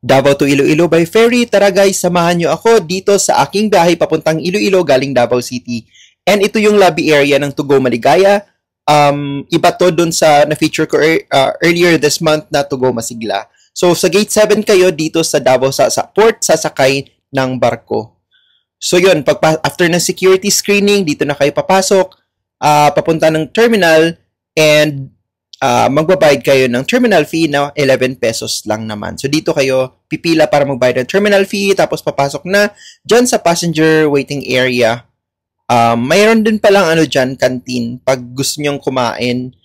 Davao to Iloilo by ferry. Tara guys, samahan nyo ako dito sa aking biyahe papuntang Iloilo galing Davao City. And ito yung lobby area ng To Go Maligaya. Iba to dun sa na-feature ko earlier this month na To Go Masigla. So sa gate 7 kayo dito sa Davao sa port, sasakay ng barko. So yun, after ng security screening, dito na kayo papasok, papunta ng terminal, and magbabayad kayo ng terminal fee na 11 pesos lang naman. So dito kayo pipila para magbayad ng terminal fee, tapos papasok na dyan sa passenger waiting area. Mayroon din palang dyan, canteen. Pag gusto nyong kumain,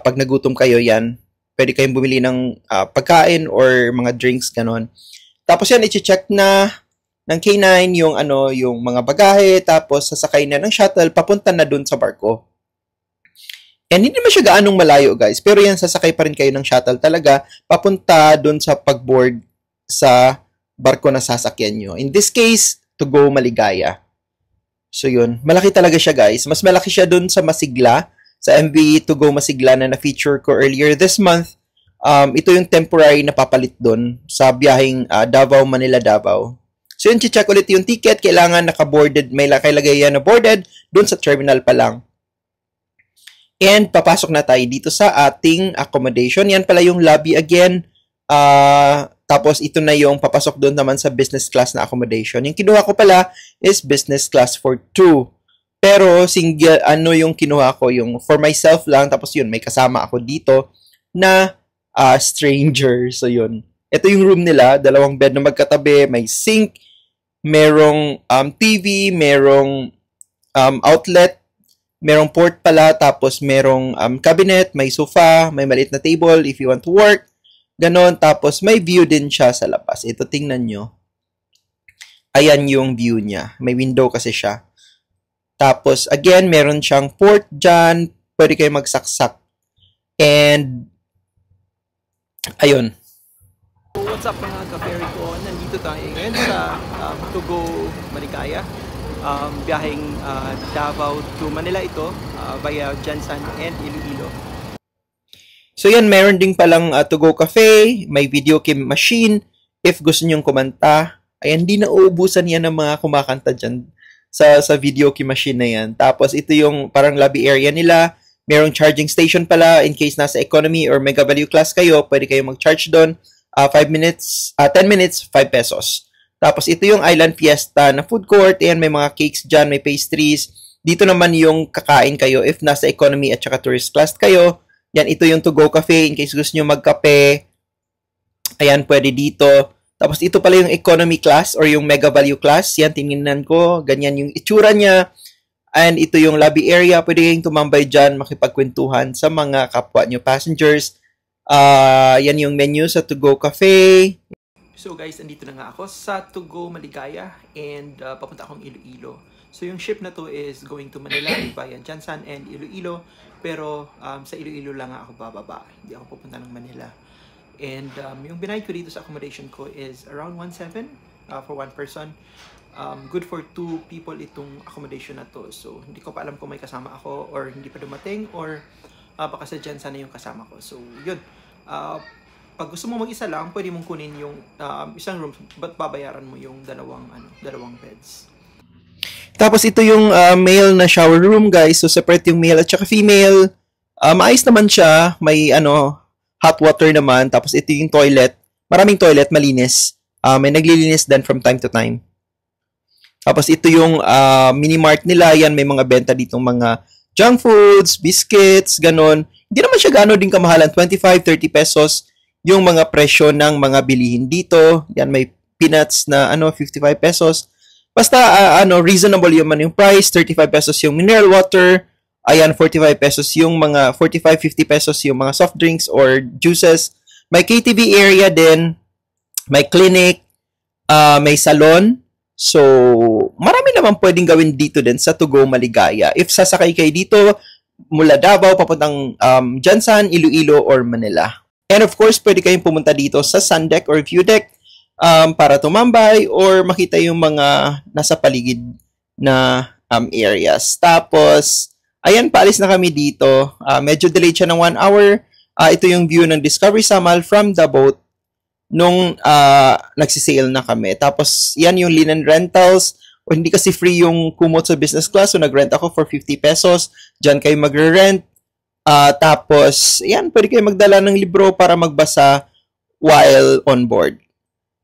pag nagutom kayo yan, pwede kayong bumili ng pagkain or mga drinks, ganon. Tapos yan, i-check na ng K9 yung mga bagahe, tapos sasakay na ng shuttle, papunta na dun sa barko. And hindi naman siya gaanong malayo, guys. Pero yan, sasakay pa rin kayo ng shuttle talaga, papunta dun sa pagboard sa barko na sasakyan nyo. In this case, To Go Maligaya. So yun, malaki talaga siya, guys. Mas malaki siya dun sa Masigla, sa MV To Go Masigla na na-feature ko earlier this month. Ito yung temporary na papalit dun sa biyaheng Davao, Manila, Davao. So yun, check ulit yung ticket. Kailangan naka-boarded, may nakalagay yan na boarded dun sa terminal pa lang. And papasok na tayo dito sa ating accommodation. Yan pala yung lobby again. Tapos ito na yung papasok doon naman sa business class na accommodation. Yung kinuha ko pala is business class for 2. Pero single, yung kinuha ko, yung for myself lang. Tapos yun, may kasama ako dito na stranger. So yun. Ito yung room nila. 2 bed na magkatabi. May sink. Merong TV. Merong outlet. Merong port pala, tapos merong cabinet, may sofa, may maliit na table if you want to work. Ganon, tapos may view din siya sa labas. Ito, tingnan nyo. Ayan yung view niya. May window kasi siya. Tapos, again, meron siyang port dyan. Pwede kayo magsaksak. And, ayun. What's up mga ka-ferry ko? Nandito tayo ngayon sa To Go Maligaya. Biyaheng Davao to Manila ito via Jansan and Iloilo. So yan, meron din palang To Go Cafe, may video game machine if gusto nyong kumanta. Ayan, di na uubusan yan ng mga kumakanta dyan sa video game machine na yan. Tapos ito yung parang lobby area nila. Merong charging station pala in case nasa economy or mega value class kayo, pwede kayo mag-charge doon. 10 minutes, 5 pesos. Tapos ito yung Island Fiesta na food court. Ayan, may mga cakes dyan, may pastries. Dito naman yung kakain kayo if nasa economy at saka tourist class kayo. Yan, ito yung To Go Cafe in case gusto nyo magkape. Ayan, pwede dito. Tapos ito pala yung economy class or yung mega value class. Yan, tingnan ko. Ganyan yung itsura niya. And ito yung lobby area. Pwede kayong tumambay dyan, makipagkwentuhan sa mga kapwa nyo passengers. Yan yung menu sa To Go Cafe. So guys, andito na nga ako sa To Go Maligaya and papunta akong Iloilo. So yung ship na to is going to Manila via Jansan and Iloilo. Pero sa Iloilo lang ako bababa. Hindi ako pupunta ng Manila. And yung binayad ko dito sa accommodation ko is around 1.7 for one person. Good for 2 people itong accommodation na to. So hindi ko pa alam kung may kasama ako or hindi pa dumating or baka sa Jansan na yung kasama ko. So yun. Pag gusto mo mag-isa lang, pwede mong kunin yung isang room, but babayaran mo yung dalawang beds. Tapos ito yung male na shower room, guys. So separate yung male at saka female. Maayos naman siya. May hot water naman. Tapos ito yung toilet. Maraming toilet, malinis. May naglilinis din from time to time. Tapos ito yung mini-mart nila. Yan, may mga benta ditong mga junk foods, biscuits, ganon. Hindi naman siya gano'n din kamahalan. 25-30 pesos yung mga presyo ng mga bilihin dito. Yan, may peanuts na 55 pesos. Basta reasonable yung price. 35 pesos yung mineral water. Ayan, 45 pesos yung mga 45-50 pesos yung mga soft drinks or juices. May KTV area din. May clinic. May salon. So, marami naman pwedeng gawin dito din sa To Go Maligaya. If sasakay kayo dito mula Davao papuntang Jansan, Iloilo or Manila. And of course, pwede kayong pumunta dito sa sun deck or view deck para tumambay or makita yung mga nasa paligid na areas. Tapos, ayan, paalis na kami dito. Medyo delayed siya ng 1 hour. Ito yung view ng Discovery Samal from the boat. nung nagsisale na kami. Tapos, yan yung linen rentals. O hindi kasi free yung kumot sa business class. So, nag-rent ako for 50 pesos. Diyan kayo magre-rent. Tapos, yan, pwede kayo magdala ng libro para magbasa while on board.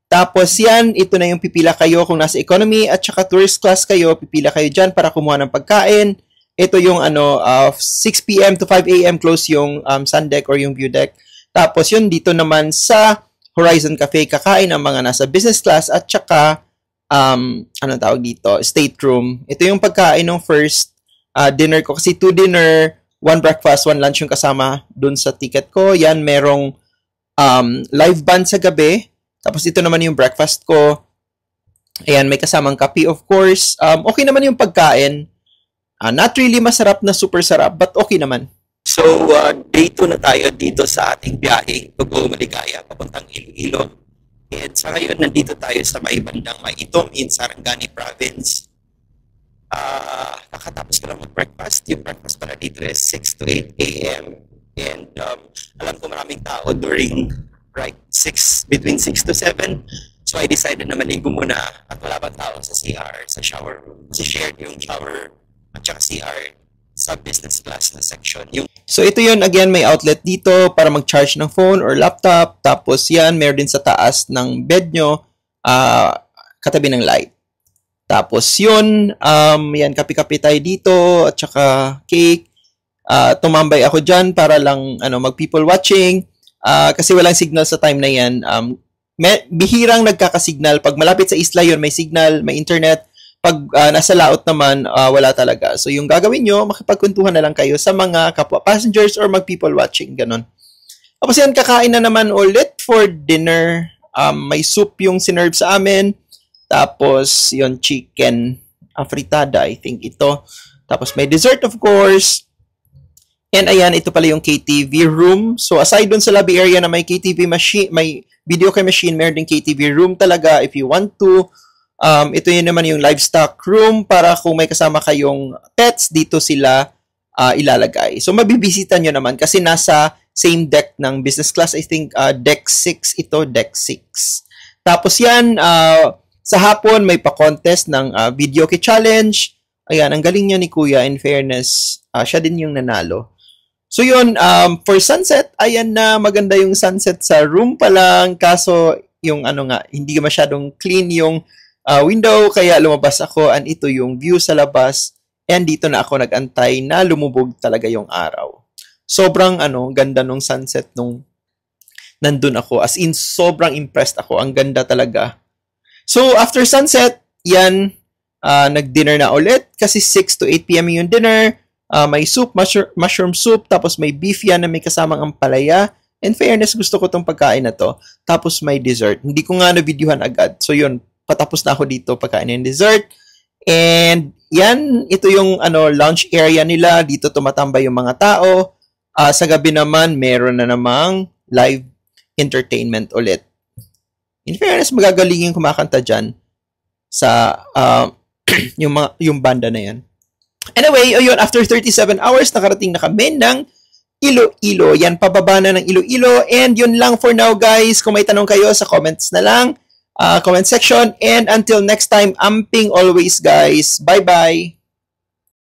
Tapos yan, ito na yung pipila kayo kung nasa economy at saka tourist class kayo, pipila kayo dyan para kumuha ng pagkain. Ito yung 6 p.m. to 5 a.m. close yung sun deck or yung view deck. Tapos yun, dito naman sa Horizon Cafe, kakain ang mga nasa business class at saka, tawag dito, stateroom. Ito yung pagkain ng first dinner ko. Kasi 2 dinner, 1 breakfast, 1 lunch yung kasama dun sa ticket ko. Yan, merong live band sa gabi. Tapos ito naman yung breakfast ko. Ayan, may kasamang kape of course. Okay naman yung pagkain. Not really masarap na super sarap, but okay naman. So, day 2 na tayo dito sa ating biyahe. Tugo Maligaya, papuntang Iloilo. And sa ngayon, nandito tayo sa may bandang Maitom in Sarangani Province. Nakatapos ko lang mag-breakfast. Yung breakfast pala dito is 6 to 8 a.m. And alam ko maraming tao during between 6 to 7. So I decided na maligo muna at wala pa tao sa CR, sa shower room. Kasi shared yung shower at saka CR sa business class na section. So ito yun, again, may outlet dito para mag-charge ng phone or laptop. Tapos yan, meron din sa taas ng bed nyo, katabi ng light. Tapos yun, yan, kape-kape tayo dito at saka cake. Tumambay ako dyan para lang mag-people watching. Kasi walang signal sa time na yan. Bihirang nagkakasignal. Pag malapit sa isla yun, may signal, may internet. Pag nasa laot naman, wala talaga. So yung gagawin nyo, makipagkwentuhan na lang kayo sa mga kapwa passengers or mag-people watching, ganon. Tapos yan, kakain na naman ulit for dinner. May soup yung sinerve sa amin. Tapos yung chicken fritada, I think ito. Tapos may dessert of course. And ayan, ito pala yung KTV room. So aside dun sa lobby area na may KTV machine, may video game machine, meron din KTV room talaga if you want to. Ito yun naman yung livestock room para kung may kasama kayong pets, dito sila ilalagay. So mabibisita nyo naman kasi nasa same deck ng business class. I think deck 6 ito, deck 6. Tapos yan, sa hapon may pa-contest ng video key challenge. Ayan, ang galing niya ni Kuya, in fairness. Siya din yung nanalo. So yun, for sunset, ayan na, maganda yung sunset sa room pa lang. Kaso, yung hindi masyadong clean yung window, kaya lumabas ako and ito yung view sa labas. And dito na ako nag-antay na lumubog talaga yung araw. Sobrang ganda nung sunset nung nandun ako. As in, sobrang impressed ako. Ang ganda talaga. So, after sunset, yan, nag-dinner na ulit kasi 6 to 8 p.m. yung dinner. May soup, mushroom soup, tapos may beef yan na may kasamang ampalaya. In fairness, gusto ko tong pagkain na to. Tapos may dessert. Hindi ko nga na-videohan agad. So yun, patapos na ako dito pagkain ng dessert. And yan, ito yung lounge area nila. Dito tumatambay yung mga tao. Sa gabi naman, meron na namang live entertainment ulit. In fairness, magagalingin kumakanta dyan sa yung banda na yan. Anyway, ayun, after 37 hours, nakarating na kami ng Iloilo. Yan, pababa na ng Iloilo. And yun lang for now, guys. Kung may tanong kayo, sa comments na lang. Comment section. And until next time, amping always, guys. Bye-bye!